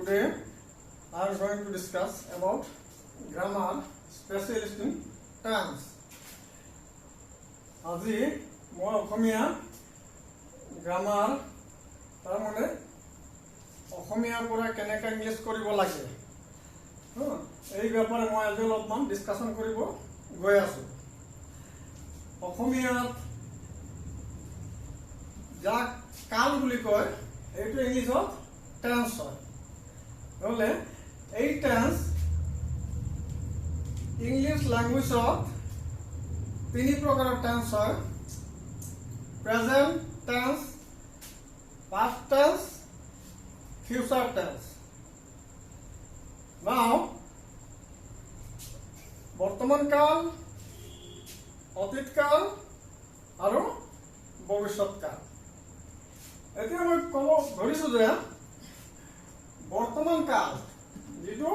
Today I am going to discuss about grammar specialist in tense. আজি মই অসমীয়া grammar তাৰ মানে অসমীয়াৰ পৰা কেনেকৈ ইংলিছ কৰিব লাগে এই ব্যাপাৰে মই আজি অলপমান ডিসকাশন কৰিব গৈ আছো। অসমীয়াত যাক কাল বুলি কয় এইটো ইংলিছত টেন্স হয়। নহলে এই টেন্স ইংলিশ ল্যাঙ্গুয়েজত তিনি প্রকারের টেন্স হয়: present tense, past tense, future tense. নাও বর্তমান কাল, অতীত কাল আর ভবিষ্যৎ কাল। এতিয়া মই কব ধৰিছো যে বৰ্তমান কাল যেটো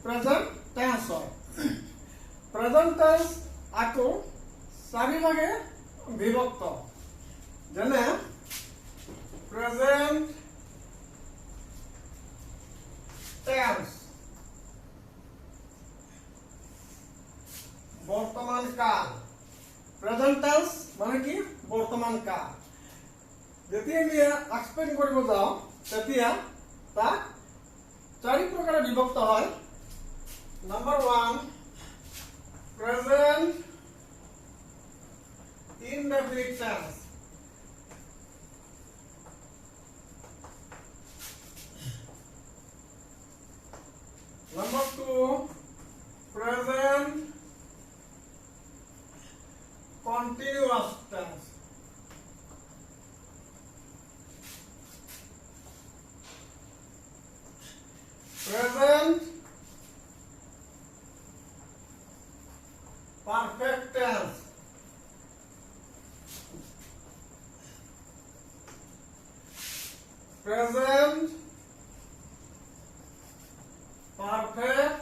প্ৰেজেন্ট টেন্স হয়। প্ৰেজেন্ট টেন্স আকো চাৰি ভাগে বিভক্ত, যেনে প্ৰেজেন্ট টেন্স বৰ্তমান কাল। প্ৰেজেন্ট টেন্স মানে কি বৰ্তমান কাল। যেতিয়া আমি এক্সপ্লেইন কৰিব যাওঁ তেতিয়া তাক চাৰি প্ৰকাৰে বিভক্ত হয়। Number 1 present indefinite tense। Number 2 present continuous tense। Present perfect tense। Present perfect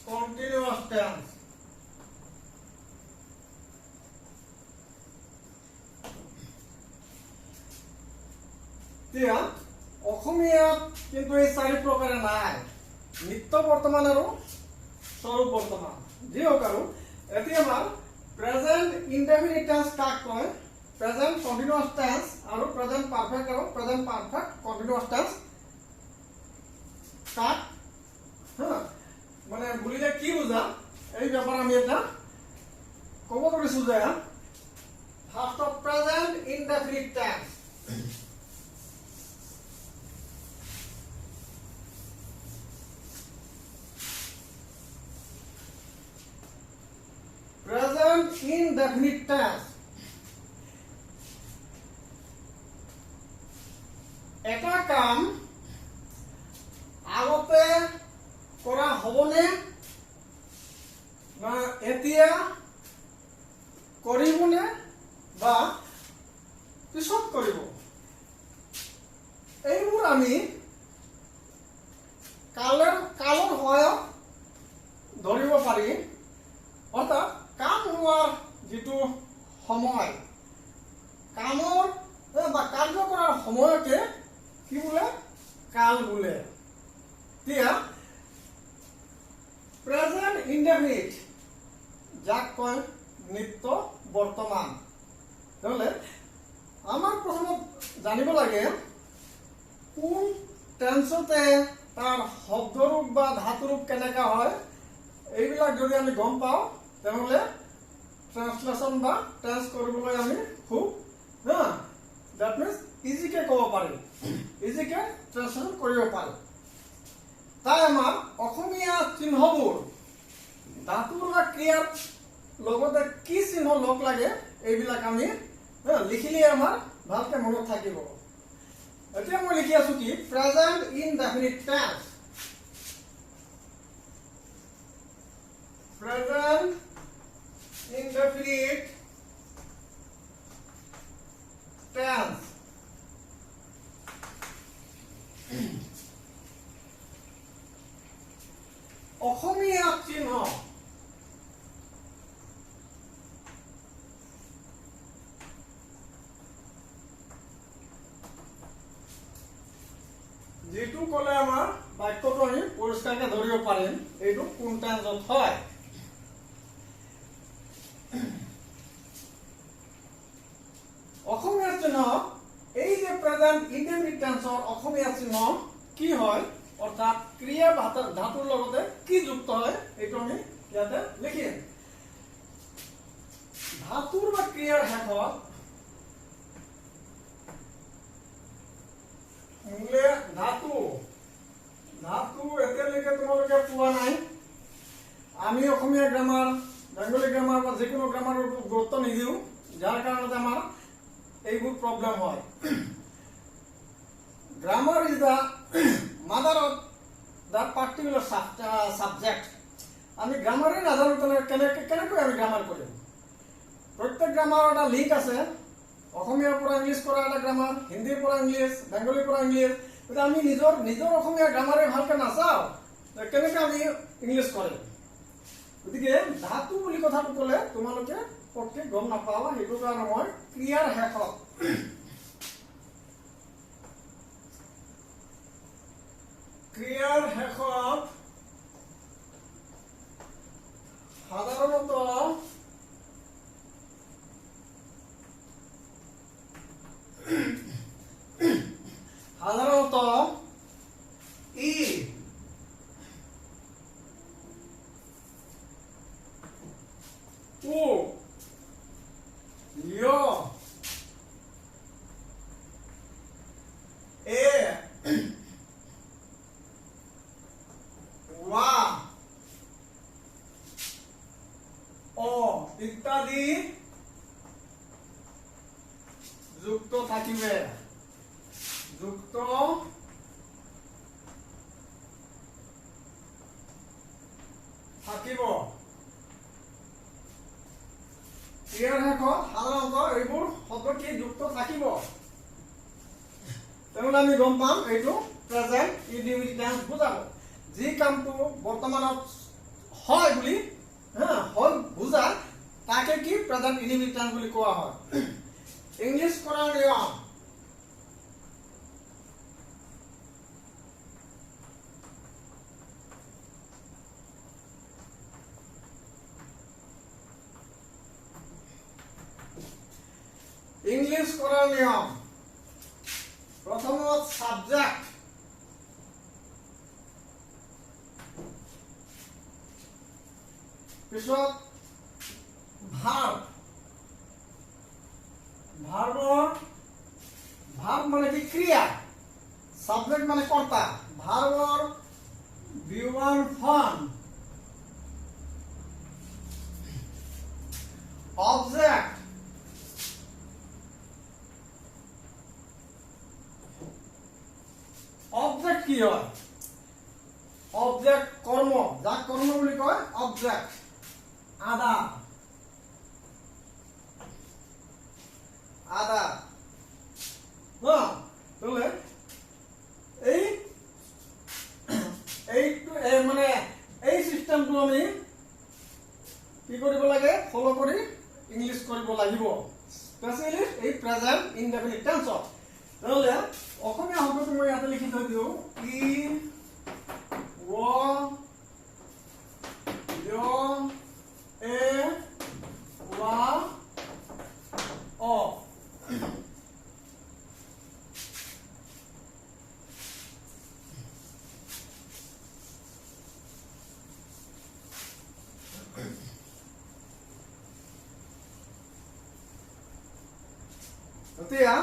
continuous tense। এতিয়া অসমীয়াত কিন্তু এই চাৰি প্ৰকাৰে নাই: নিত্য বৰ্তমান আৰু স্বৰূপ বৰ্তমান। যি হোক আৰু এতিয়া আমাৰ প্ৰেজেন্ট ইনডেফিনিট টেন্স কাক কয়? প্রেজেন্ট কন্টিনিউয়াস টেন্স আর প্রেজেন্ট পারফেক্ট এবং প্রেজেন্ট পারফেক্ট কন্টিনিউয়াস টেন্স কাক মানে বুলিলে কি বুঝা এই ব্যাপারে আমি এটা কব ধরিছো যে first of present indefinite tense. Present indefinite tense এটা কাম আগতে কৰা হবনে না এতিয়া কৰিবনে বা পিছত কৰিব, এইবোৰ আমি কালৰ সহায়ত ধৰিব পাৰি। অৰ্থাৎ কাম হোৱাৰ যেটো সময়, কামৰ বা কাৰ্য কৰাৰ সময়কে কি বলে? কাল বলে। এতিয়া প্রেজেন্ট ইনডেফিনিট যাক কয় নিত্য বর্তমান। তাহলে আমার প্রথমত জানিব লাগে কোন টেন্সতে তার শব্দরূপ বা ধাতুরূপ কেনেকা হয়। এইবিলাক যদি আমি গম পাওঁ তাহলে ট্রান্সলেশন বা টেন্স কৰিবলৈ আমি খুব দ্যাট মিন্স ইজিকে কব পাৰি, ইজিকে ট্ৰান্সলেশন কৰিব পাৰি। তাই আমাৰ অসমীয়া চিহ্নবোৰ ধাতুৰ বা ক্ৰিয়াৰ লগতে কি চিহ্ন লগ লাগে এইবিলাক আমি লিখিলে আমাৰ ভালকে মনত থাকিব। এতিয়া মই লিখি আছো কি present indefinite tense. Present indefinite tense অসমীয়া চিহ্ন যিটো কলে আমাৰ বাক্যটো আমি পৰিষ্কাৰকৈ ধৰিব পাৰিম এইটো কোন টেন্সত হয়। অসমীয়া চিহ্ন এই যে প্ৰেজেন্ট ইনডেফিনিট টেন্সৰ অসমীয়া চিহ্ন কি হয় অৰ্থাৎ ক্ৰিয়া ধাতুৰ লগতে কি যুক্ত হয় এইটো আমি ইয়াতে লিখিম। ধাতুৰ বা ক্ৰিয়াৰ শেষত মূলে ধাতু এতিয়ালৈকে তোমালোকে পোৱা নাই। আমি অসমীয়া গ্ৰামাৰ বেংগলী গ্ৰামাৰ বা যিকোনো গ্ৰামাৰৰ ওপৰত গুৰুত্ব নিদিওঁ, যাৰ কাৰণে আমাৰ এইবোৰ প্ৰব্লেম হয়। Grammar is the mother of the particular subject. আমি গ্ৰামাৰেই নাজানো কেনেকৈ আমি গ্ৰামাৰ কৰিম। প্ৰত্যেক গ্ৰামাৰৰ এটা লিংক আছে। অসমীয়াৰ পৰা ইংলিছ কৰা এটা গ্ৰামাৰ, হিন্দীৰ পৰা ইংলিছ, বেংগলীৰ পৰা ইংলিছ। এতিয়া আমি নিজৰ অসমীয়া গ্ৰামাৰে ভালকৈ নাচাওঁ, কেনেকৈ আমি ইংলিছ কৰিম। গতিকে ধাতু বুলি কথাটো ক'লে তোমালোকে পটকে গম নাপাবা, সেইটো কাৰণে মই ক্ৰিয়াৰ শেষত সাধাৰণত ই উ য় এ ৱা অ ইত্যাদি যুক্ত থাকিবে। যুক্ত থাকিব। ক্ৰিয়াৰ শেষত সাধাৰণত এইবোৰ শব্দ কি যুক্ত থাকিব। তেনেহ'লে আমি গম পাম এইটো প্ৰেজেন্ট ইনডিফিনিট টেন্স বুজাব। যি কামটো বৰ্তমানত হয় বুলি হয় বুজায় তাকে কি প্ৰেজেন্ট ইনডিফিনিট টেন্স বুলি কোৱা হয়। ইংলিছ কৰাৰ নিয়ম প্ৰথমত সাবজেক্ট, পিছত ভার্ব। ভার্ব মানে কি ক্রিয়া, সাবজেক্ট মানে কর্তা। ভার্বর বিউবান ফর্ম, অবজেক্ট, অবজেক্ট কি হয়? অবজেক্ট কর্ম, যা কর্ম বলি কয় অবজেক্ট। আদার, তাহলে মানে এই সিস্টেমটো আমি কি কৰিব লাগে, ফলো কৰি ইংলিছ কৰিব লাগিব, স্পেচিয়েলি এই প্ৰেজেন্ট ইনডেফিনিট টেন্সত। তাহলে অসমীয়া শব্দটো মই ইয়াতে লিখি থৈ দিওঁ, ই ৱ য় এ ৱা অ। এতিয়া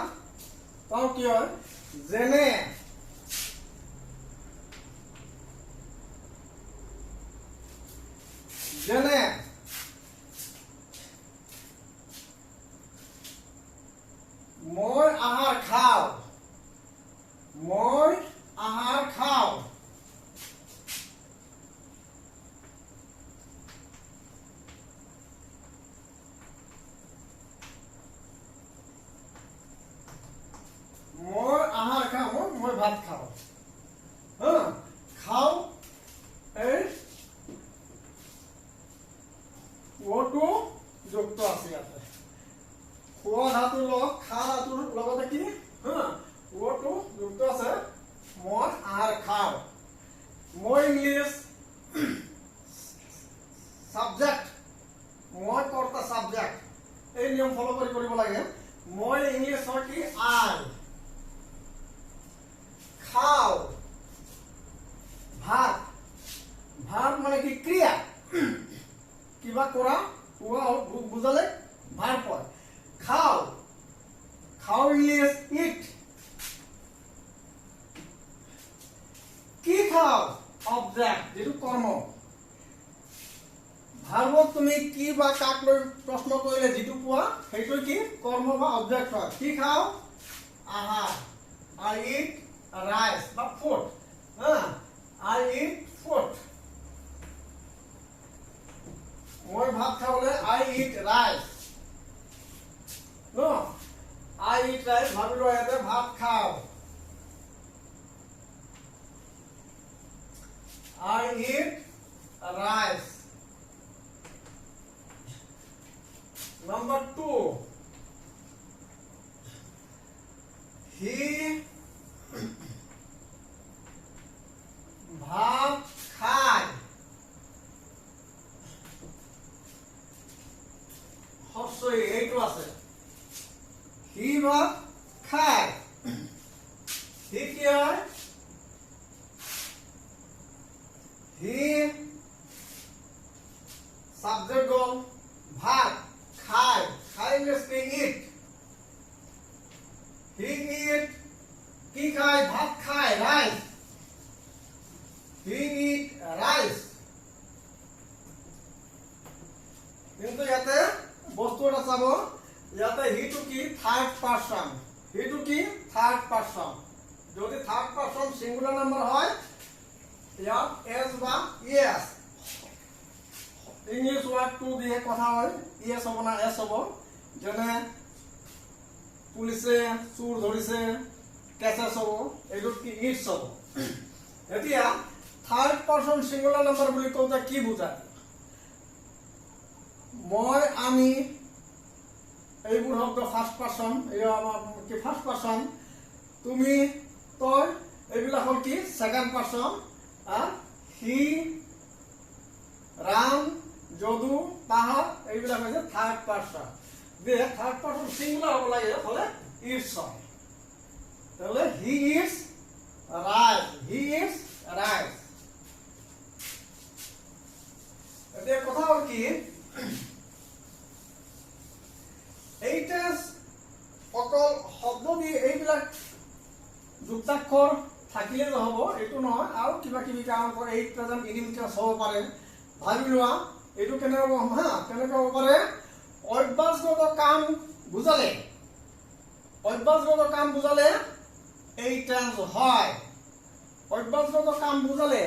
তাও কি হয়, যেনে যেনে মই আহাৰ খাওঁ, মই আহাৰ খাওঁ। মই আহাৰ খাওঁ, মই ভাত খাওঁ। খাওঁ এই ওটো যুক্ত আছে ইয়াতে। খোৱা ধাতুৰ লগত খা ধাতুৰ লগতে কি ওটো যুক্ত আছে। মই আহাৰ খাওঁ। মই ইংলিছ সাবজেক্ট, মই কৰ্তা সাবজেক্ট, এই নিয়ম ফলো কৰিব লাগে। মই ইংলিছৰ কি আই, খাওঁ ভাত, ভাত মানে কি ক্ৰিয়া, কিবা কৰা বুজালে ভাৰ্ব হয়। খাওঁ, খাওঁ ইংলিছ ইট, কি খাওঁ অবজেক্ট, যেটো কৰ্ম। ভাৰ্বত তুমি কি বা কাক লৈ প্ৰশ্ন কৰিলে যেটো পোৱা সেইটো কি কৰ্ম বা অবজেক্ট হয়। কি খাওঁ আহাৰ, আই ইট ৰাইচ বা ফুড, আই ইট ফুড। মই ভাত খাবলৈ I eat rice, I eat rice ভাবিলো ইয়াতে ভাত খাওঁ। I eat rice. Number 2, he ভাত খায়। হস্যই এইটো আছে, সি ভাত খায়। সি কি হয়, হি সাবজেক্ট গল, ভাত খায়, খায় মিন্স কি ইট, হি ইট কি খায় ভাত খায় রাইস, হি ইট রাইস। কিন্তু ইয়াতে বস্তু এটা চাব, ইয়াতে হিটো কি থাৰ্ড পাৰ্সন, হিটো কি থাৰ্ড পাৰ্সন। যদি থাৰ্ড পাৰ্সন সিঙ্গুলার নাম্বার হয় ইয়াত এস বা ইয়েস, ইংলিশ ওয়ার্ড টু দিয়ে কথা হয়, ইয়েস হব না এস হব। যেনে পুলিশে চোৰ ধৰিছে কেচেছ হব, এইটো কি ইটস হব। এতিয়া থাৰ্ড পাৰ্সন সিঙ্গুলাৰ নাম্বাৰ বুলি কওঁতে কি বুজায়, মই আমি এইবোৰ শব্দ ফাৰ্স্ট পাৰ্সন, কি ফাৰ্স্ট পাৰ্সন, তুমি তই এইবিলাক হল কি সেকেন্ড পাৰ্সন। হি ৰাম যদু তাহাৰ এইবিলাক হৈছে থাৰ্ড পাৰ্সন। যে থাৰ্ড পাৰ্সন সিঙ্গুলার হব লাগে হলে ইটস হয়। তাহলে he is rice, he is rice. এতিয়া কথা হল কি এইটা অকল শব্দ দিয়ে এইবিলাক যুক্তাক্ষৰ থাকিলে নহব, এইটো নহয়, আৰু কিবা কিবি কাম কৰে। এই প্ৰেজেন্ট ইনডিফিনিট হ'ব পাৰে। ভাবি লোৱা এইটো কেনেকৈ হ'ব, কেনেকৈ হ'ব পাৰে, অভ্যাসগত কাম বুজালে, অভ্যাসগত কাম বুজালে এই টেন্স হয়। অভ্যাসগত কাম বুজালে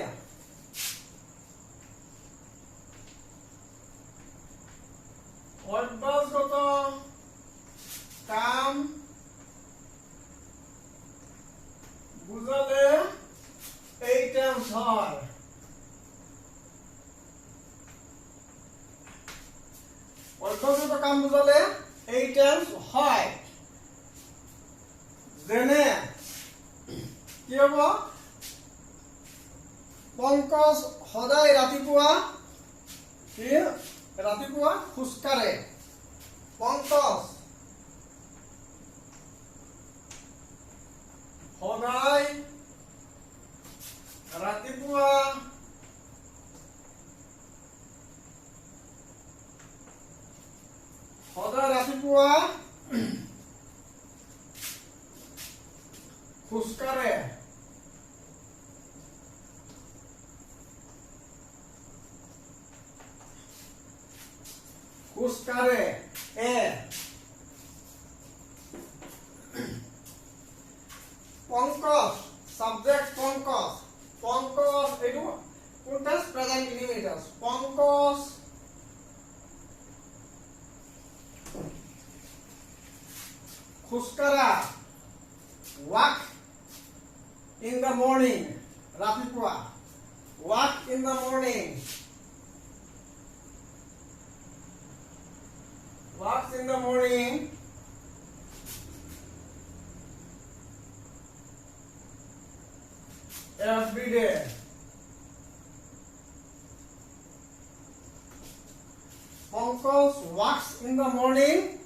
অভ্যাসগত কাম বুজালে এই টেন্স হয়। অভ্যাসগত কাম বুজালে এই টেন্স হয়। যেনে কি হব, পংকজ সদায় ৰাতিপুৱা খোজ কাঢ়ে। পংকজ সদায় ৰাতিপুৱা খোজ কাঢ়ে। খোজ কাঢ়ে পংকজ সাবজেক্ট পংকজ, পংকজ এইটো কোনটা প্ৰেজেন্ট ইনডিফিনিট। পংকজ খোজকাঢ়া, walk in the morning, ৰাতিপুৱা walk in the morning, walks in the morning। every day. Pankaj walks in the morning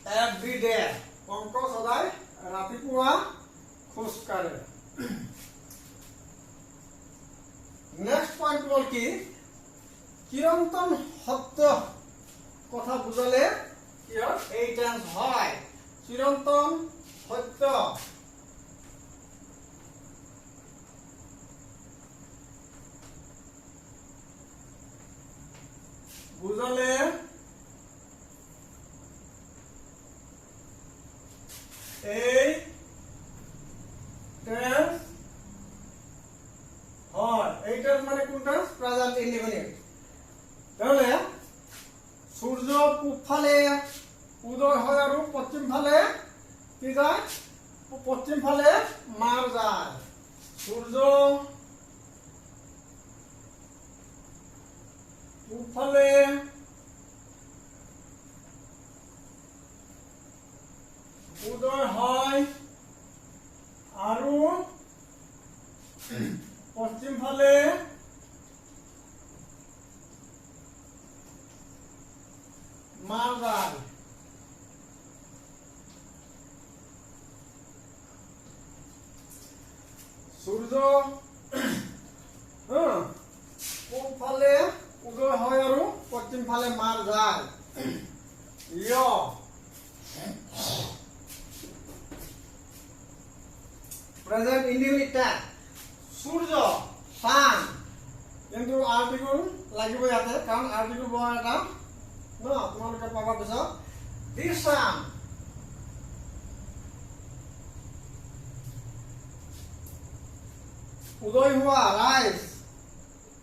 every day. Pankaj সদায় ৰাতিপুৱা খোজ কাঢ়ে। নেক্সট পইণ্ট হ'ল কি চিৰন্তন সত্য কথা বুজালে কিয় এই টেন্স হয় চিৰন্তন সত্য বুজালে এই টেন্স হয় এই টেন্স মানে কোন টেন্স প্ৰেজেন্ট ইনডিফিনিট তাহলে সূর্য পূব ফালে উদয় হয় আর পশ্চিম ফালে কি যায় পশ্চিম ফালে মার যায় সূর্য পূব ফালে উদয় হয় আর পশ্চিম ফালে মার যায় সূর্য পূব ফালে উদয় হয় আর পশ্চিম ফালে মার যায় প্রেজেন্ট ইনডিফিনিট টেন্স সূর্য সান কিন্তু আৰ্টিকল লাগিব ইয়াতে কাৰণ আৰ্টিকল বহা এটা তোমালোকে পাবা পিছত দি সান উদয় হোৱা রাইজ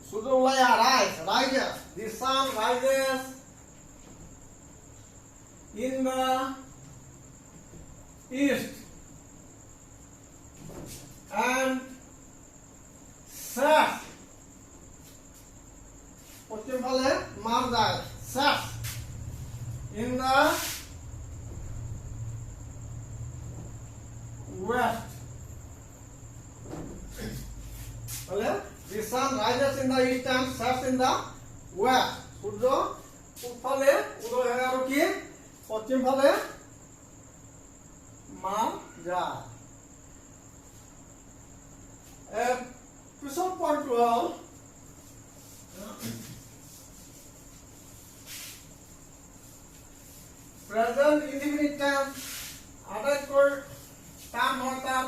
সূর্য ওলাই rise rises the sun rises in the east and sets পশ্চিম ফালে মার যায় sets in the west বলে the sun rises in the east and sets in the west সূর্য পূব ফালে উদয় হয় আর কি পশ্চিম ফালে মার যায় পিছৰ পইণ্টটো হ'ল প্ৰেজেন্ট ইনডিফিনিট টেন্স আটাইতকৈ টান হয় তাৰ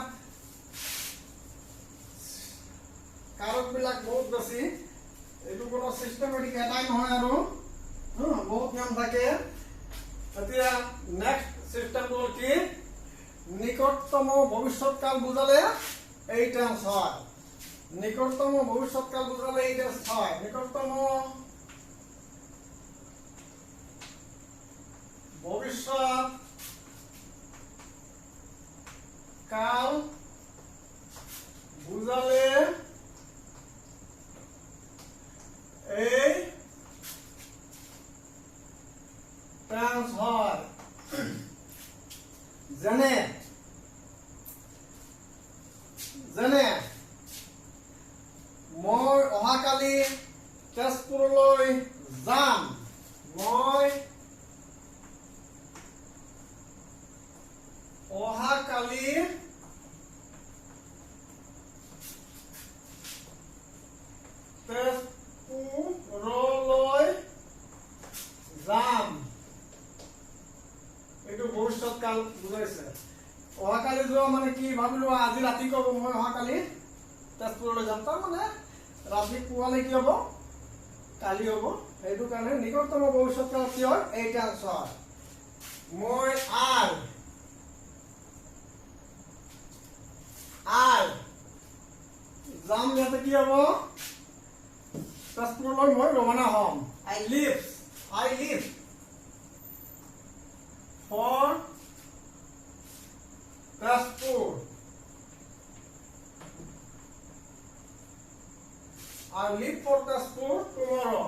কাৰকবিলাক বহুত বেছি এইটো কোনো চিষ্টেমেটিক এটাই নহয় আৰু বহুত নিয়ম থাকে এতিয়া নেক্সট চিষ্টেমটো হ'ল কি নিকটতম ভৱিষ্যৎকাল বুজালে এই টেন্স হয় নিকটতম ভবিষ্যৎকাল বুঝালে এই টেন্স হয় নিকটতম ভবিষ্যৎ কাল বুঝালে এই টেন্স হয় যেনে যেনে মই অহাকালি তেজপুৰলৈ যাম মই অহাকালি তেজপুৰলৈ যাম এইটো ভৱিষ্যৎকাল বুজাইছে অহাকালি যোৱা মানে কি ভাবিলো আজি ৰাতি কব মই অহাকালি তেজপুৰলৈ যাম তাৰ মানে ৰাতিপুৱালে কি হ'ব কালি হ'ব সেইটো কাৰণে নিকটতম ভৱিষ্যৎকাল কি হয় এই টেন্স হয় মই যাম ইয়াতে কি হ'ব তেজপুৰলৈ মই ৰৱানা হ'ম I live for Tezzpur I leave for Tezzpur tomorrow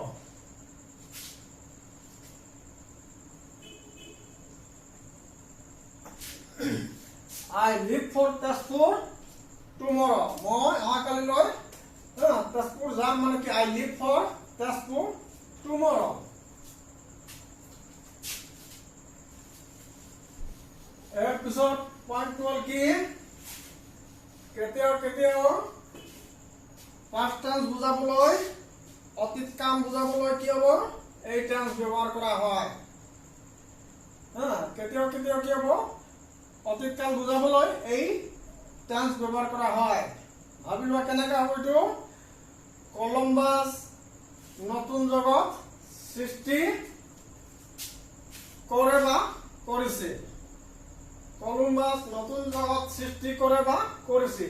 I leave for Tezzpur tomorrow মই অহাকালিলৈ তেজপুৰ যাম মানে কি I leave for Tezpur tomorrow episode point হ'ল কি কেতিয়াও past tense বুজাবলৈ অতীত কাম বুজাবলৈ কি হ'ব এই টেন্স ব্যৱহাৰ কৰা হয় কেতিয়াও কি হ'ব অতীত কাল বুজাবলৈ এই টেন্স ব্যৱহাৰ কৰা হয় ভাবি লোৱা কেনেকৈ হ'ব এইটো কলম্বাছ নতুন জগত সৃষ্টি কৰে বা কৰিছে কলম্বাছ নতুন জগত সৃষ্টি কৰে বা কৰিছে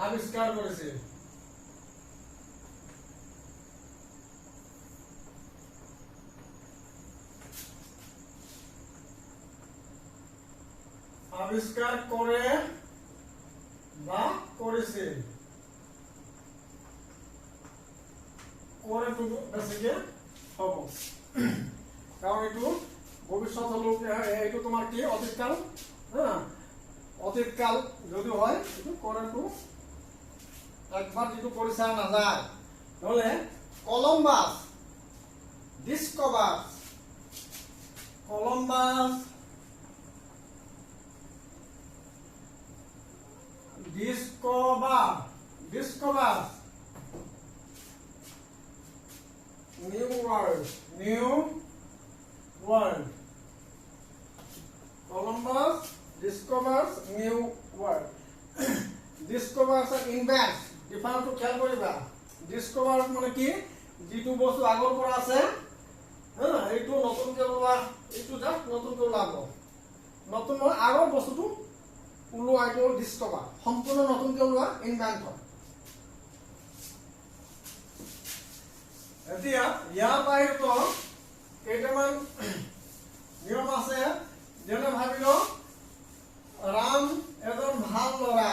আবিষ্কার করেছে আবিষ্কার করে বা করেছে করে তো বেসিকে হব কারণ এটু ভবিষ্যৎ হলো এইটো তোমার কি অতীতকাল অতীতকাল যদি হয় এটু করে তো একবার যেটু পরিচয় না যায় তাহলে Columbus discover Columbus discover new world Columbus ডিসকভার্স new world ডিসকভার্স invent different তো খেয়াল করিবা ডিসকভার মানে কি যেটু বস্তু আগৰ পৰা আছে এইটো নতুনকে ওলোৱা এইটো জাস্ট নতুনকে ওলাব নতুন আগৰ বস্তুটো ওলোৱা এইটো ডিসকভাৰ সম্পূৰ্ণ নতুনকে ওলোৱা ইনভেন্ট হয় এতিয়া ইয়াৰ বাহিৰতো কেইটামান নিয়ম আছে যেনে ভাবিল ৰাম এজন ভাল ল'ৰা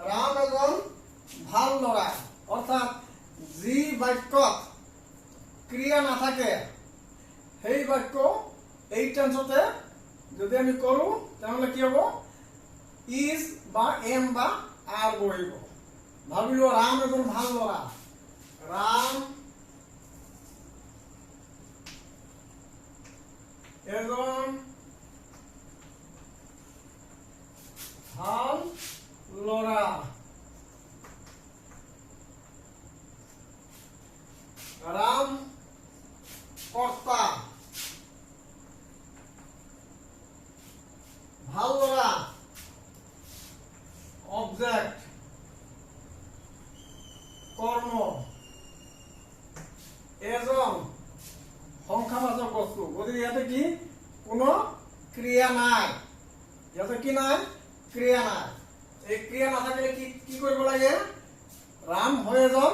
ৰাম এজন ভাল ল'ৰা অৰ্থাৎ যি বাক্যত ক্ৰিয়া না থাকে সেই বাক্য এই টেন্সতে যদি আমি কৰো তাহলে কি হ'ব ইজ বা এম বা আৰ বহিব ভাবিলো ৰাম এজন ভাল ল'ৰা ৰাম এজন ভাল ল'ৰা ৰাম কৰ্তা ভাল ল'ৰা অবজেক্ট কর্ম এজন সংখ্যাবাচক বস্তু গতিকে ইয়াতে কি কোনো ক্রিয়া নাই ইয়াতে কি নাই ক্রিয়া নাই এই ক্রিয়া না থাকলে কি কি কৰিব লাগে ৰাম হয় এজন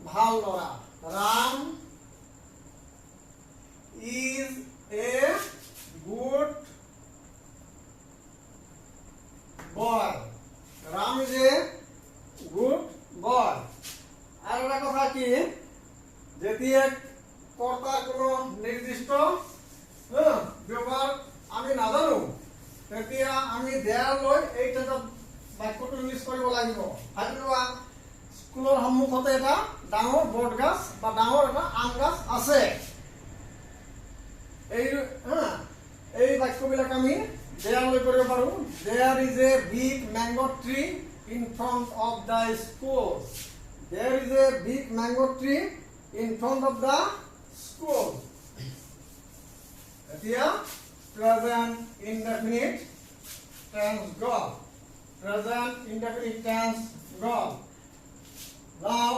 ভাল ল'ৰা Ram is a good boy Ram is a good boy আর একটা কথা কি যেতিয়া কর্তার কোনো নির্দিষ্ট ব্যবহার আমি নাজানো তেতিয়া আমি দেয়াৰ লৈ এইটা বাক্যটো ইউজ কৰিব লাগিব ভাবি লোৱা স্কুলৰ সন্মুখতে এটা ডাঙৰ বট গাছ বা ডাঙৰ এটা আম গাছ আছে এই বাক্যবিলাক আমি দেয়াৰ লৈ কৰিব পাৰো there is a big mango tree in front of the school there is a big mango tree in front of the school এতিয়া present indefinite tense gone present indefinite tense gone now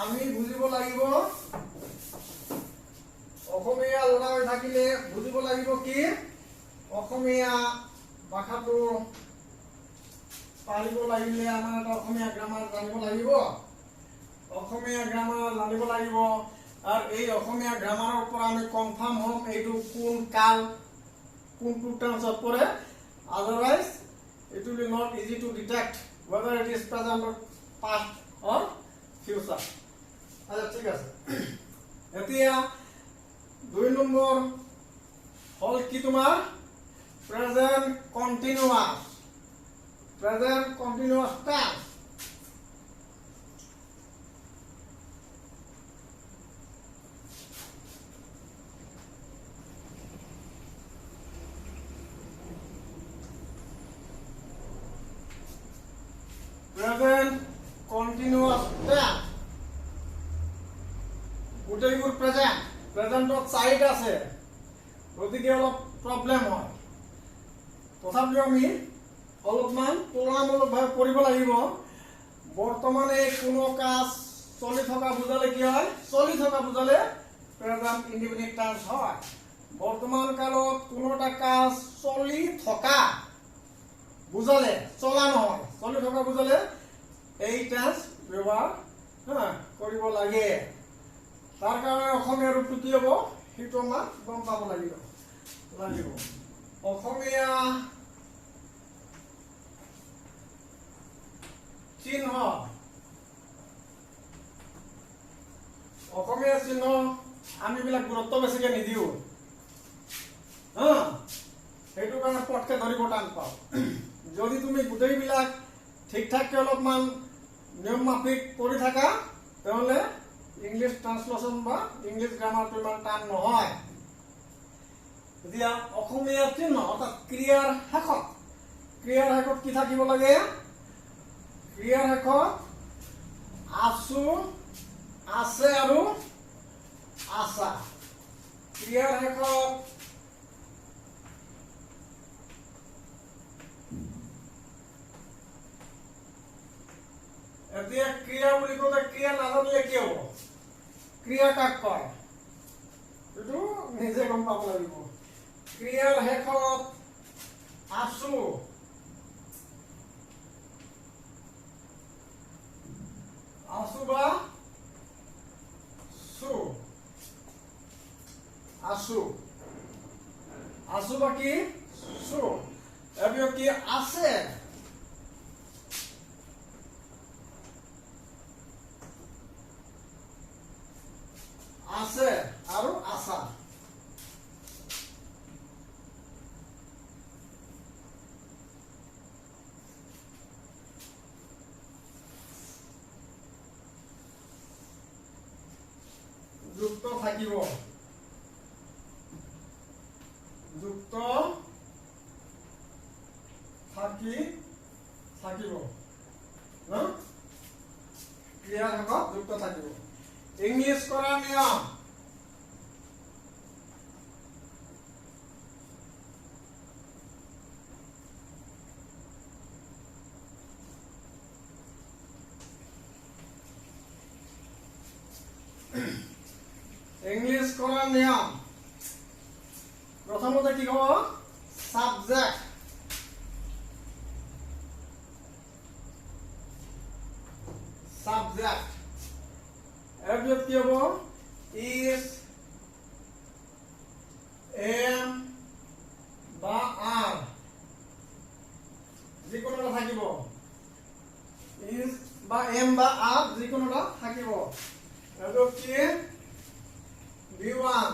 আমি বুজিব লাগিব অসমীয়া লৰা হৈ থাকিলে বুজিব লাগিব কি অসমীয়া ভাষাটো পাৰিব লাগিলে আমাৰ এটা অসমীয়া গ্ৰামাৰ জানিব লাগিব অসমীয়া গ্ৰামাৰ জানিব লাগিব আৰ এই অসমীয়া গ্ৰামাৰৰ পৰা আমি কনফাৰ্ম হম এইটো কোন কাল কোনটো টেন্সত পৰে otherwise it will be not easy to detect whether it is present or past or future আচ্ছা ঠিক আছে এতিয়া 2 নম্বৰ হল কি তোমাৰ present continuous tense present continuous tense গোটেইবোৰ প্ৰেজেন্টত চাইড আছে গতিকে অলপ প্ৰবলেম হয় তথাপিও আমি অলপমান তুলনামূলকভাৱে কৰিব লাগিব বৰ্তমানে কোনো কাজ চলি থকা বুজালে কি হয় চলি থকা বুজালে প্ৰেজেন্ট ইনডিফিনিট টেন্স হয় বৰ্তমান কালত কোনো এটা কাজ চলি থকা বুজালে চলা নহয় চলি থকা বুজালে এই টেন্স ব্যৱহাৰ কৰিব লাগে তাৰ কাৰণে অসমীয়া ৰূপটো কি হ'ব সেইটো আমাৰ গম পাব লাগিব অসমীয়া চিহ্ন আমি বিলাক গুৰুত্ব বেছিকে নিদিও সেইটো কাৰণে পটকে ধৰিব টান পাওঁ যদি তুমি গোটেইবিলাক ঠিক ঠাককে অলপমান নিয়ম মাফিক পঢ়ি থাকা তেহলে ইংলিছ ট্ৰান্সলেচন বা ইংলিছ গ্ৰামাৰটো ইমান টান নহয় এতিয়া অসমীয়া চিহ্ন অৰ্থাৎ ক্ৰিয়াৰ শেষত কি থাকিব লাগে ক্ৰিয়াৰ শেষত আছো আছে আৰু আছা ক্ৰিয়াৰ শেষত এতিয়া ক্ৰিয়া বুলি ক'লে ক্ৰিয়া নাজানিলে কি হ'ব ক্ৰিয়া কাক কয় এইটো নিজে গম পাব লাগিব ক্ৰিয়াৰ শেষত আছো বা আছো বা কি কি আছে আৰু আছা যুক্ত থাকিব ক্ৰিয়াৰ শেষত যুক্ত থাকিব ইংলিছ কৰা নিয়ম ইংলিছ কৰা নিয়ম প্ৰথমতে কি হ'ব সাবজেক্ট কি হ'ব is am বা are যিকোনো এটা থাকিব is বা am বা are যিকোনো এটা থাকিব আৰু কি V1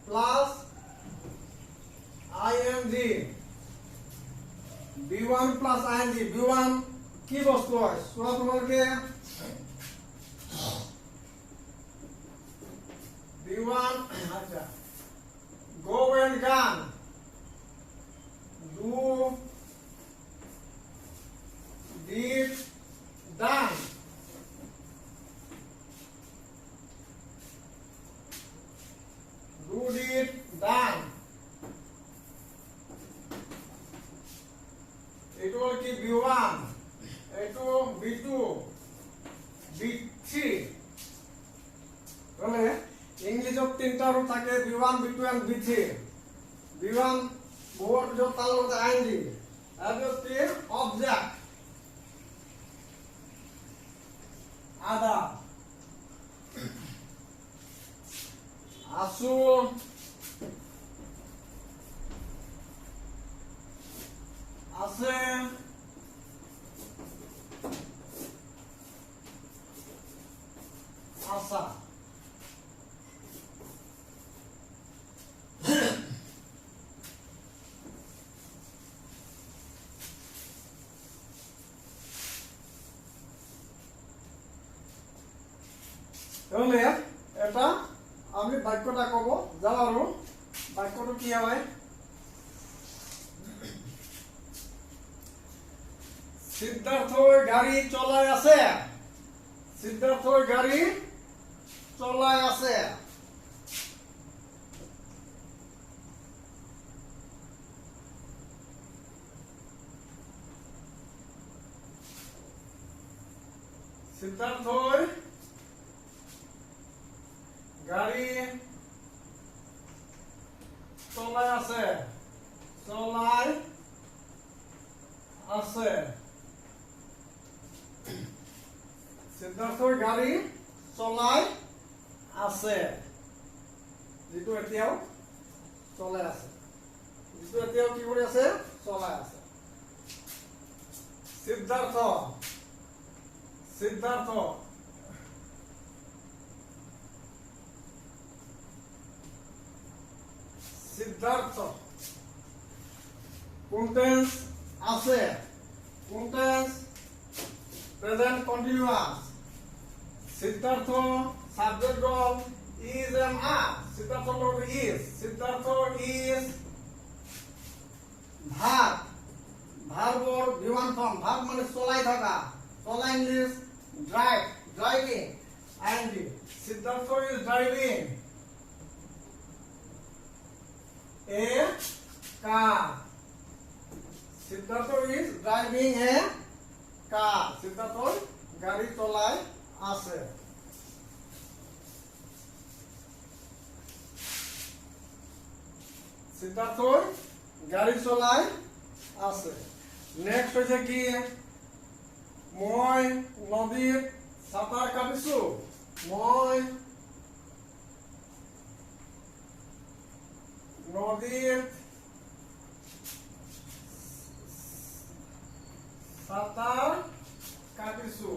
plus ing V1 plus ing V1 কি বস্তু হয় সোয়া তোমাকে V1 আচ্ছা go and gun do did done do did done it will keep V1 এইটো B2 B3 মানে ইংলিশত তিনটা রূপ থাকে B1 B2 and B3 B1 বহুত যে তার মধ্যে আইনজি আর হচ্ছে অবজেক্ট আদা আছো আছে আশা তাহলে এটা আমি বাক্যটা কব যাও আৰু বাক্যটো কি হয় সিদ্ধার্থর গাড়ি চলাই আছে সিদ্ধার্থর গাড়ি চলাই আছে সিদ্ধার্থর গাড়ি চলাই আছে চলাই আছে সিদ্ধার্থর গাড়ি চলাই আছে যেটো এতিয়াও চলাই আছে যেটো এতিয়াও কি কৰি আছে চলাই আছে সিদ্ধার্থ সিদ্ধার্থ সিদ্ধার্থ কোন টেন্স আছে কোন tense present continuous Siddharth subject গল is am are সিদ্ধার্থ লগ is সিদ্ধার্থ is ভার্ব ভার্বর বিমান ফর্ম ভার্ব মানে চলাই থাকা চলাই English drive driving and Siddharth is driving a car Siddharth is driving a car Siddharth গাড়ি চলাই আছে সিদ্ধার্থ গাড়ি চলাই আছে নেক্সট হইছে কি মই নদীত সাঁতার কাটিছো মই নদীত সাঁতার কাটিছো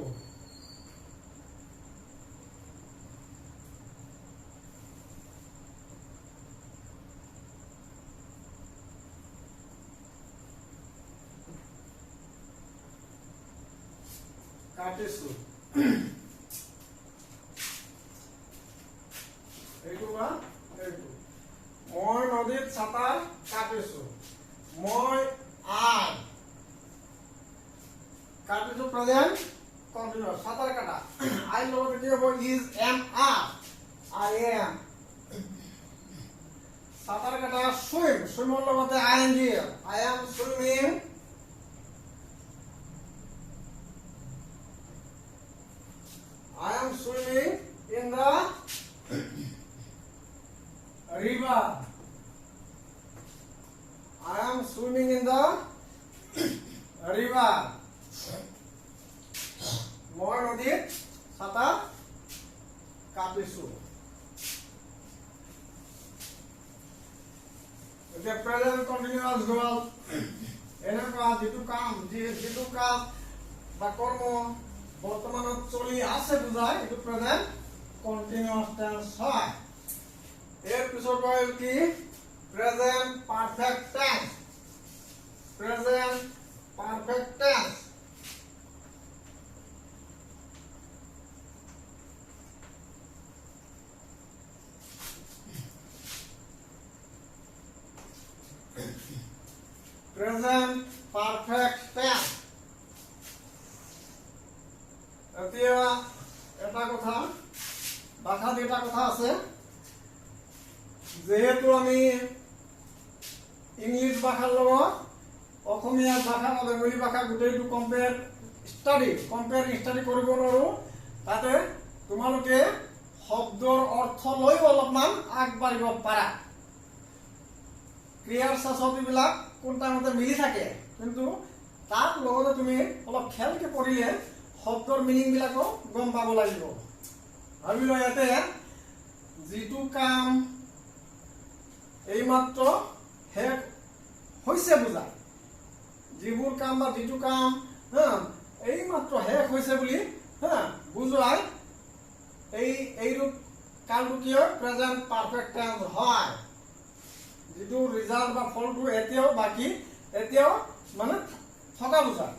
কাটিছো এইটো বা এইটো মই নদীত সাঁতার কাটিছো মই আই কাটিছো প্রেজেন্ট কন্টিনিউয়াস সাঁতার কাটা আই লগতে কি হ'ব is am are I am সাঁতার কাটা সুইম সুইমৰ লগতে I N G I am swimming I am swimming in the river. I am swimming in the river. মই নদীত সাঁতার কাটিছো এতিয়া প্ৰেজেন্ট কন্টিনিউয়াস গল এনেকুৱা যিটো কাম বা কৰ্ম বৰ্তমানত চলি আছে বুঝায় এটো প্ৰেজেন্ট কন্টিনিউয়াস টেন্স হয় এৰ পিছৰ কয় কি present perfect tense present perfect tense present perfect tense এতিয়া এটা কথা ভাষাত এটা কথা আছে যেহেতু আমি ইংলিশ ভাষাৰ লগত অসমীয়া ভাষা বা বেঙ্গলী ভাষা গোটেইটো কম্পেয়াৰ ষ্টাডি কৰিব নোৱাৰো তাতে তোমালোকে শব্দৰ অৰ্থ লৈ অলপমান আগবাঢ়িব পাৰা ক্ৰিয়াৰ সাসতিবিলাক কোনটা মতে মিলি থাকে কিন্তু তাৰ লগতে তুমি অলপ খেলকে পঢ়িলে শব্দৰ মিনিং বিলাকো গম পাব লাগিব ভাবি লয় ইয়াতে যিটো কাম এইমাত্ৰ শেষ হৈছে বুজায়, যিবোৰ কাম বা যিটো কাম এইমাত্ৰ শেষ হৈছে বুলি বুজোৱাই এই ৰূপ কালটো কি হয় প্ৰেজেন্ট পাৰফেক্ট টেন্স হয়। যিটো ৰিজাল্ট বা ফলটো এতিয়াও বাকী, এতিয়াও মানে থকা বুজায়।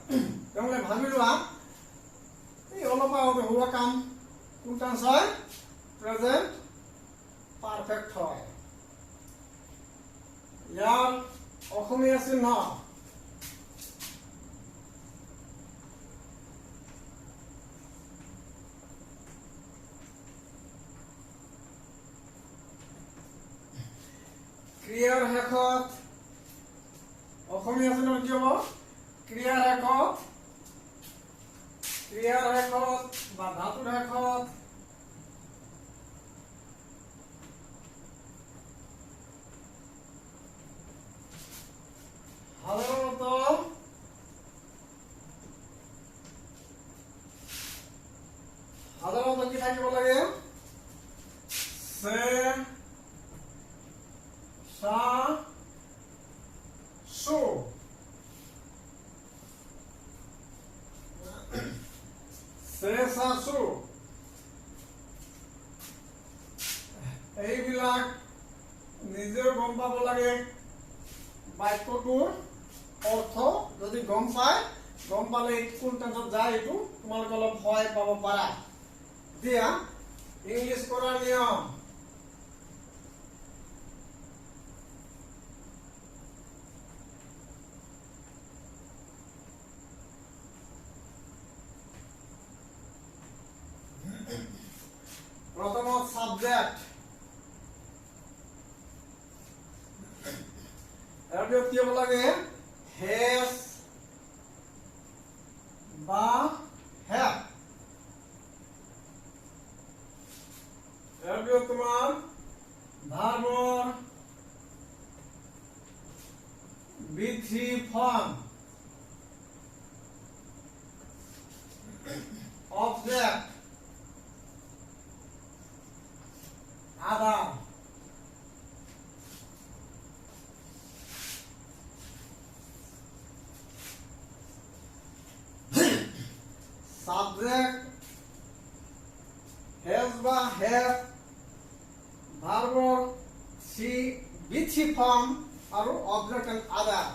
তেওঁলোকে ভাবি লোৱা এই অলপ আগতে হোৱা কাম কোন টেন্স হয়, প্ৰেজেন্ট পাৰফেক্ট হয়। ইয়াৰ অসমীয়া চিহ্ন ক্ৰিয়াৰ শেষত, অসমীয়া চিহ্ন কি হ'ব, ক্ৰিয়াৰ শেষত বা ধাতুৰ শেষত সাধাৰণত কি থাকিব লাগে, সে সা সু, সে সা সু এইবিলাক নিজেও গম পাব লাগে। বাক্যটোৰ অৰ্থ যদি গম পালে কোন টেন্সত যায় এইটো তোমালোকে অলপ ভয় পাব পাৰা। এতিয়া ইংলিছ কৰাৰ নিয়ম, প্ৰথমত সাবজেক্ট, এর বিয়োগ কি হ'ব লাগে, হেজ বা হ্যাভ। এর বিয়োগ তোমার ভার্বর B3 form, object other, subject has বা হ্যাভ, ভার্বর B3 ফর্ম আৰু অবজেক্ট এন্ড আদাৰ।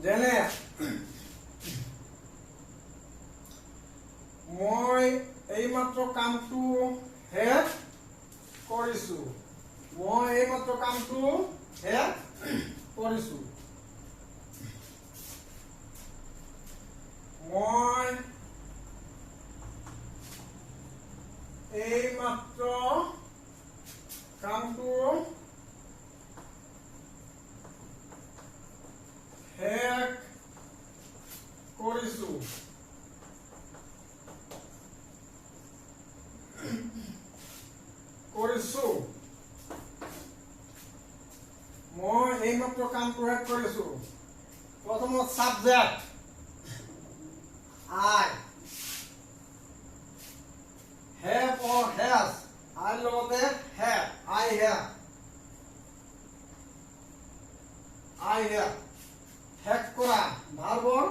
যেনে মই এইমাত্ৰ কামটো শেষ কৰিছো, মই এইমাত্ৰ কামটো শেষ কৰিছো, মই এইমাত্ৰ কামটো শেষ কৰিছো, মই এইমাত্ৰ কামটো শেষ কৰিছো। প্ৰথমত subject I, have or has, I লগতে have, I have, শেষ কৰা, ভাৰ্বৰ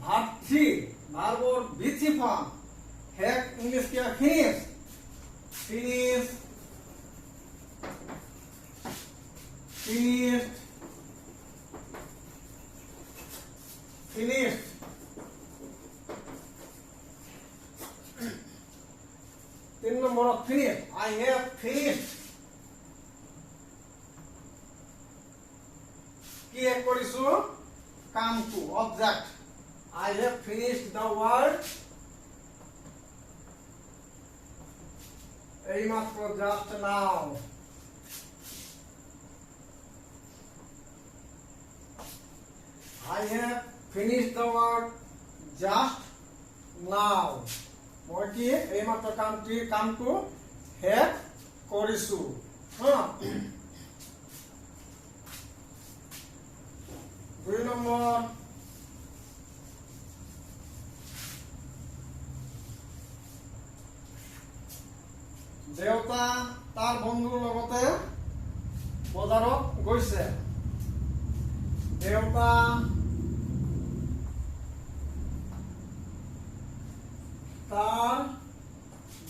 verb 3, ভাৰ্বৰ B3 ফৰ্ম, শেষ ইংলিছ কি হয়, finish, finished, finished, 3 নম্বৰত finish, I have finished, কি এক কৰিছো কামটো object I have finished the work এইমাত্র just now I have finished the work just now মই কি এইমাত্র কামটো শেষ কৰিছো দুই নম্বৰ দেউতা তাৰ বন্ধুৰ লগতে বজাৰত গৈছে দেউতা তাৰ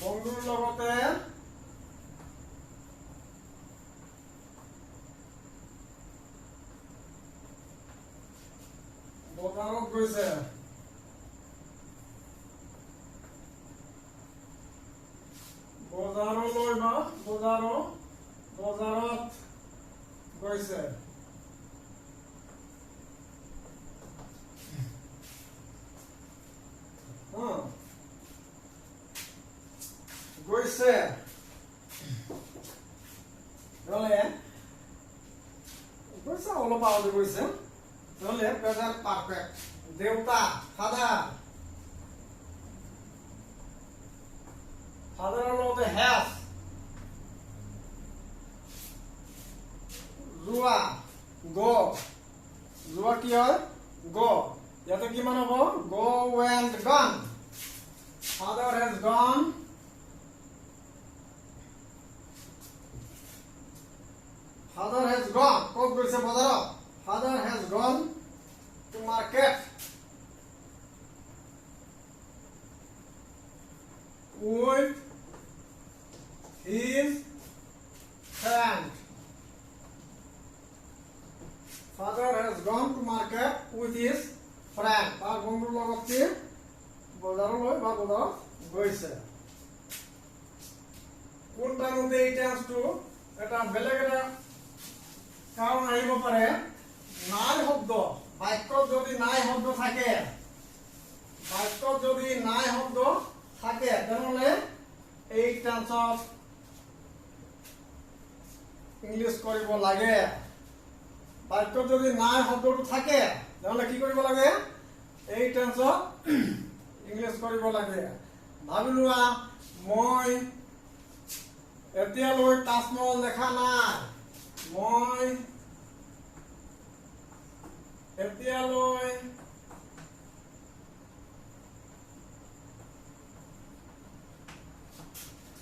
বন্ধুৰ লগতে বজাৰত গৈছে বজাৰলৈ বা বজাৰত গৈছে গৈছে নহলে গৈছে অলপ আগতে গৈছে নহলে প্ৰেজেন্ট পাৰফেক্ট দেউতা ফাদাৰৰ লগতে হ্যাজ যোৱা যোৱা কি হয় ইয়াতে কিমান হ'ব go went gone father has gone ক'ত গৈছে বজাৰত father has gone to market with his friend father has gone to market with his friend তাৰ বন্ধুৰ লগত বজাৰলৈ বা বজাৰত গৈছে কোন টাইমতে এই টেন্সটো এটা বেলেগ এটা কাৰণ আহিব পাৰে নাই শব্দ বাক্যত যদি নাই শব্দ থাকে তেনেহলে এই টেন্সত ইংলিশ কৰিব লাগে বাক্যত যদি নাই শব্দটো থাকে তেনেহলে কি কৰিব লাগে এই টেন্সত ইংলিশ কৰিব লাগে ভাবি লোৱা মই এতিয়ালৈ তাজমহল দেখা নাই মই এতিয়ালৈ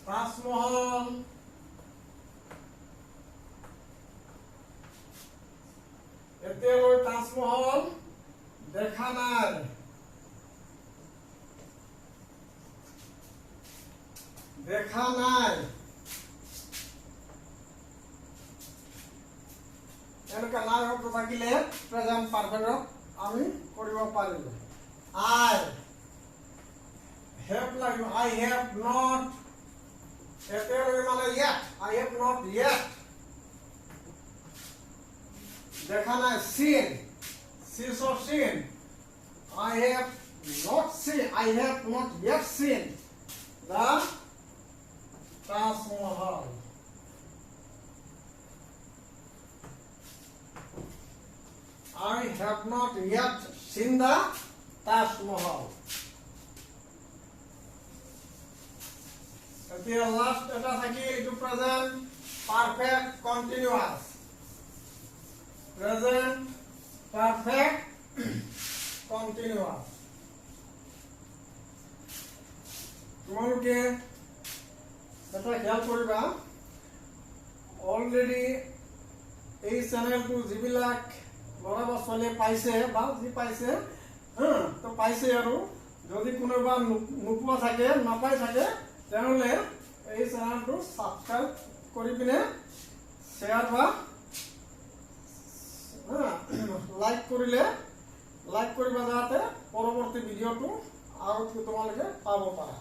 তাজমহল দেখা নাই এনেকা নাই শব্দ থাকিলে প্ৰেজেন্ট পাৰফেক্টত আমি কৰিব পাৰিম I have লাগিব I have not এতিয়ালৈ মানে yet I have not yet দেখা নাই seen I have not yet seen the Taj Mahal I have not yet seen the Taj Mahal এতিয়া লাস্ট এটা থাকি এটো present perfect continuous present perfect continuous তোমালোকে এটা খেয়াল কৰিবা অলৰেডি এই চ্যানেলটো যিবিলাক ল'ৰা বা ছোৱালীয়ে পাইছে বা যি পাইছে তো পাইছে আৰু যদি কোনোবা নোপোৱা থাকে নাপাই থাকে তেনেহলে এই চ্যানেলটো সাবস্ক্ৰাইব কৰি পিনে শেয়াৰ বা লাইক কৰিবা যাতে পৰৱৰ্তী ভিডিঅ'টো আৰু তোমালোকে পাব পাৰা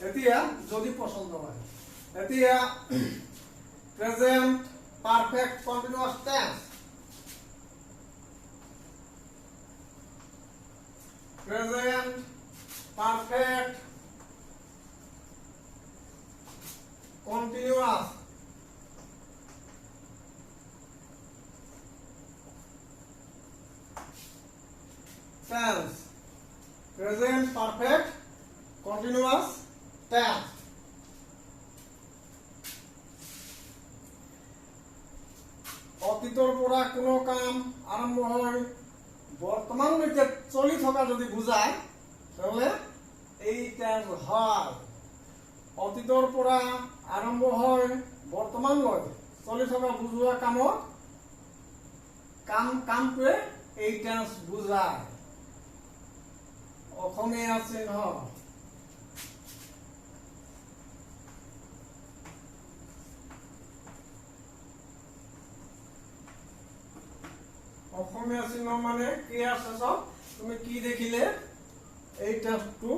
এতিয়া যদি পছন্দ হয় এতিয়া present perfect continuous tense present perfect continuous tense এতিয়া যদি পছন্দ হয় এতিয়া present perfect continuous tense present perfect continuous tense present perfect continuous tense অতীতৰ পৰা কোনো কাম আৰম্ভ হয় বৰ্তমানলৈকে চলি থকা যদি বুজায় তাহলে এই টেন্স হয় অতীতৰ পৰা আৰম্ভ হয় বৰ্তমানলৈ চলি থকা বুজোৱা কামটোৱে এই টেন্স বুজায় অসমীয়া চিহ্ন অসমীয়া চিহ্ন মানে কি আছে সব তুমি কি দেখিলে এই টেন্সটো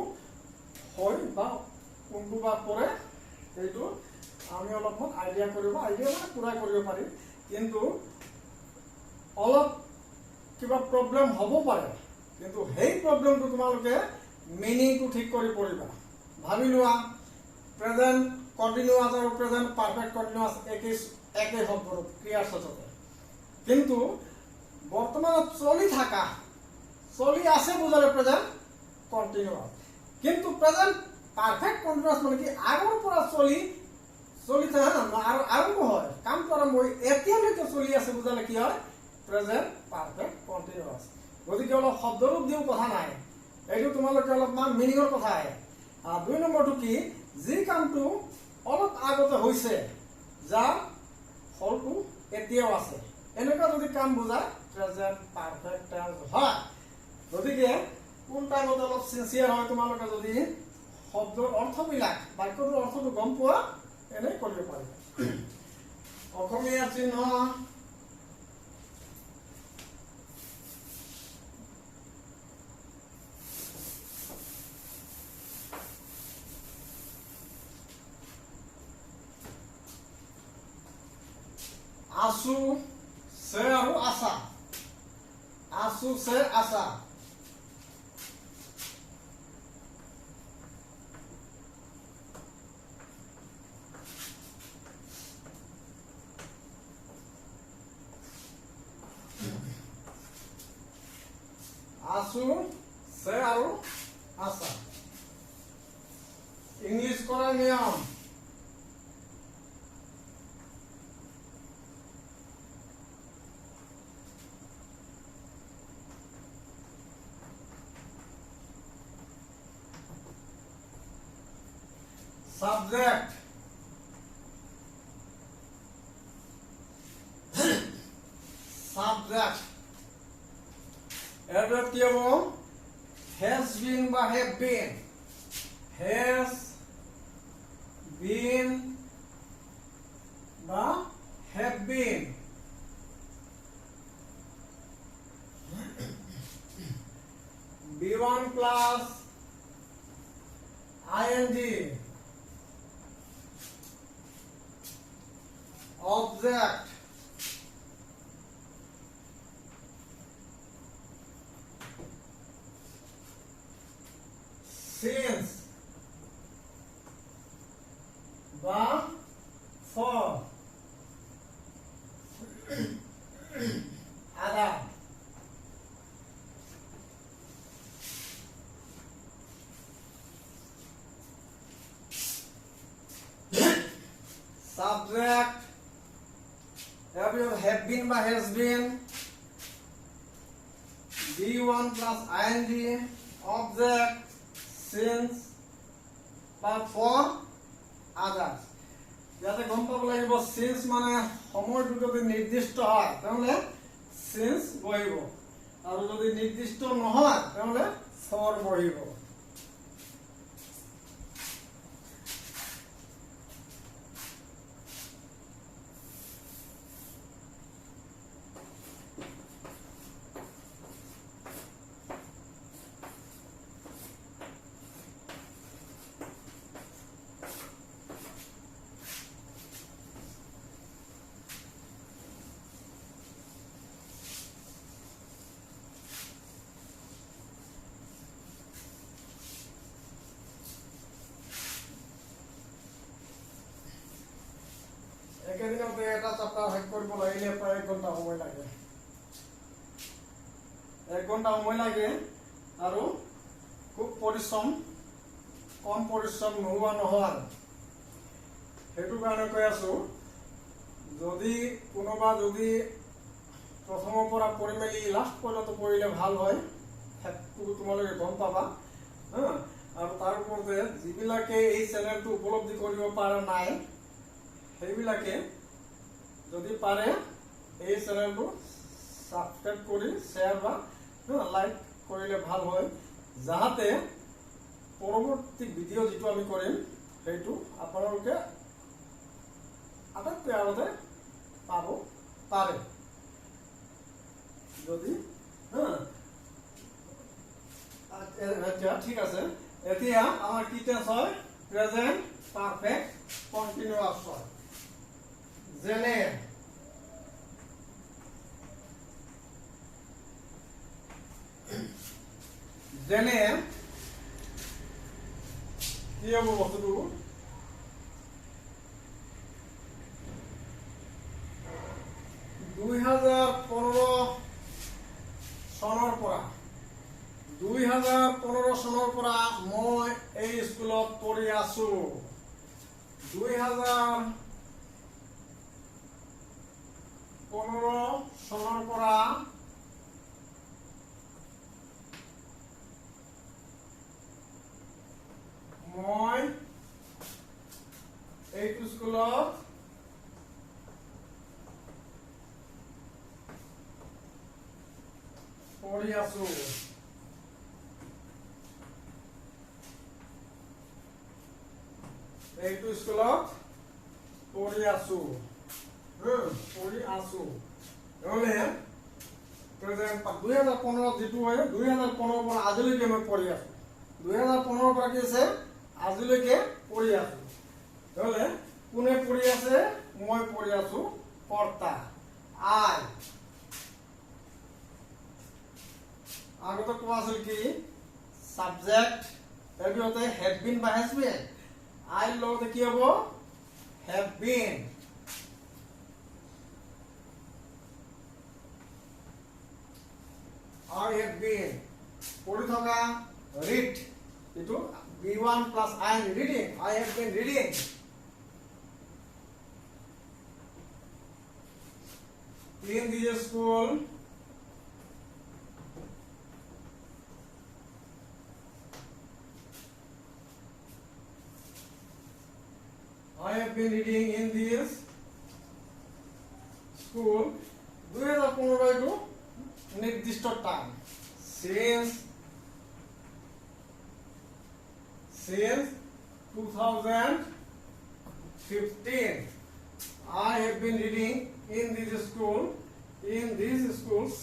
হয় বা কোনটো বা পৰে এইটো আমি অলপমান আইডিয়া মানে পুৰা কৰিব পাৰি কিন্তু অলপ কিবা প্ৰব্লেম হ'ব পাৰে কিন্তু সেই প্ৰব্লেমটো তোমালোকে মিনিংটো ঠিক কৰি পৰিবা ভাবি লোৱা প্ৰেজেন্ট কন্টিনিউয়াস আৰু প্ৰেজেন্ট পাৰফেক্ট কন্টিনিউয়াস একে শব্দৰ ক্ৰিয়াৰ সাথে কিন্তু বৰ্তমানত চলি আছে বুজালে প্ৰেজেন্ট কন্টিনিউয়াস কিন্তু প্ৰেজেন্ট পাৰফেক্ট কন্টিনিউয়াস মানে কি আগৰ পৰা চলি থাকে আৰু আৰম্ভ হয় কামটো আৰম্ভ হৈ এতিয়ালৈকে চলি আছে বুজালে কি হয় প্ৰেজেন্ট পাৰফেক্ট কন্টিনিউয়াস গতিকে অলপ শব্দৰূপ দিও কথা নাই এইটো তোমালোকে অলপমান মিনিঙৰ কথা আহে দুই নম্বৰটো কি যি কামটো অলপ আগতে হৈছে যাৰ ফলটো এতিয়াও আছে এনেকুৱা যদি কাম বুজায় প্ৰেজেন্ট পাৰফেক্ট টেন্স হয় গতিকে কোন টাইমত অলপ সিনসিয়াৰ হয় তোমালোকে যদি শব্দৰ অৰ্থবিলাক বাক্যটোৰ অৰ্থটো গম পোৱা এনে কৰিব পাৰিবা অসমীয়া চিহ্ন आसु से और आशा आसु से आशा आसु से और आशा इंग्लिश करा नियम subject এবার কি হবো has been বা have been বা have been B1 plus ing object since বা for other subject have been বা has been B1 plus ing object since বা for others যাতে গম পাব লাগিব since মানে সময়টো যদি নিৰ্দিষ্ট হয় তাহলে since বহিব আৰু যদি নিৰ্দিষ্ট নহয় তাহলে for বহিব মতে এটা চেপ্টাৰ শেষ কৰিব লাগিলে প্ৰায় 1 ঘণ্টা সময় লাগে। 1 ঘণ্টা সময় লাগে আৰু খুব পৰিশ্ৰম, কম পৰিশ্ৰম নোহোৱা নহয়। সেইটো কাৰণে কৈ আছো, যদি কোনোবা যদি প্ৰথমৰ পৰা পঢ়ি মেলি লাষ্ট পৰ্যন্ত পঢ়িলে ভাল হয়, সেইটো তোমালোকে গম পাবা। আৰু তাৰ ওপৰতে যিবিলাকে এই চেনেলটো উপলব্ধি কৰিব পৰা নাই, সেইবিলাকে যদি পাৰে এই চেনেলটো সাবস্ক্ৰাইব কৰি শেয়াৰ বা লাইক কৰিলে ভাল হয়, যাহাতে পৰৱৰ্তী ভিডিঅ' যেটো আমি কৰিম সেইটো আপোনালোকে আটাইতকৈ আগতে পাব পাৰে। যদি ঠিক আছে, এতিয়া আমাৰ কি টেন্স হয়? প্ৰেজেন্ট পাৰফেক্ট কন্টিনিউয়াস হয়। যেনে যেনে কি হব বস্তুটো? 2015 চনৰ পৰা মই এই স্কুলত পঢ়ি আছো। 2015 চনৰ পৰা মই এইটো স্কুলত পঢ়ি আছো। এইটো স্কুলত পঢ়ি আছো। নহলে প্ৰেজেন্ট 2015 যেটো হয়, 2015 পৰা আজিলৈকে মই পঢ়ি আছো। 2015 পৰা কি আছে? আজিলৈকে পঢ়ি আছো। নহলে কোনে পঢ়ি আছে? মই পঢ়ি আছো। কৰ্তা আই। আগতে কোৱা আছিল কি? সাবজেক্ট এবিতে হ্যাভ বিন বা হ্যাজ বিন। আই লগতে কি হব? Have been. I have been. পঢ়ি থকা read, এটো B1 plus I am reading. I have been reading. In this school, I have been reading in this school. 2015 নির্দিষ্ট time, since 2015 I have been reading in this school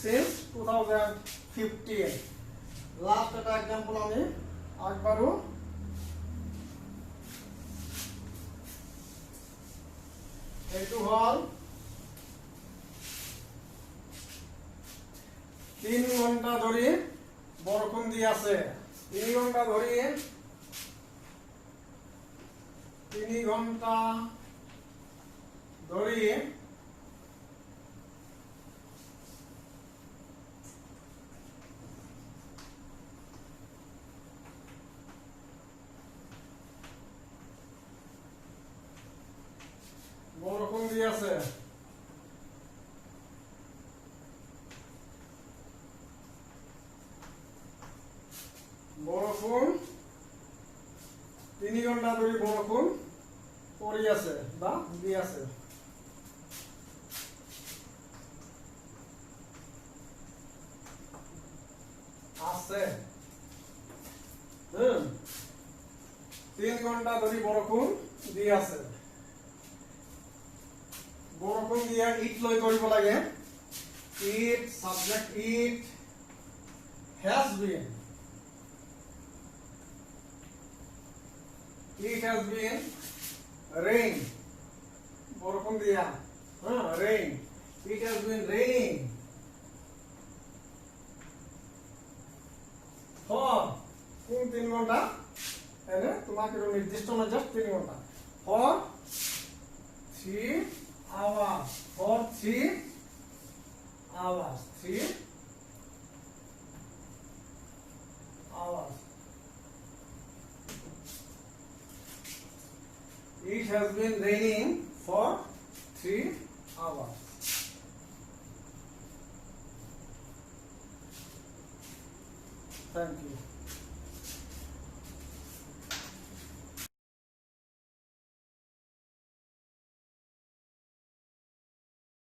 since 2015. Last একটা example আমি একবারও এইটো হল 3 ঘন্টা ধরে বরষুণ দি আছে। 3 ঘন্টা ধরে 3 ঘন্টা ধরে বরষুণ দি আছে। বরষুণ 3 ঘন্টা ধরে বরষুণ পড়ি আছে বা দি আছে। আছে 3 ঘন্টা ধরে বরষুণ দি আছে। বরষুণ দিয়া ইট লৈ কৰিব লাগে। It subject it has been. It has been rain. বরষুণ দিয়া rain. It has been raining. For কোন 3 ঘন্টা? এনে তোমাকে নির্দিষ্ট না, জাস্ট 3 ঘন্টা। For 3 hours. For 3 hours. 3 hours. It has been raining for 3 hours. Thank you.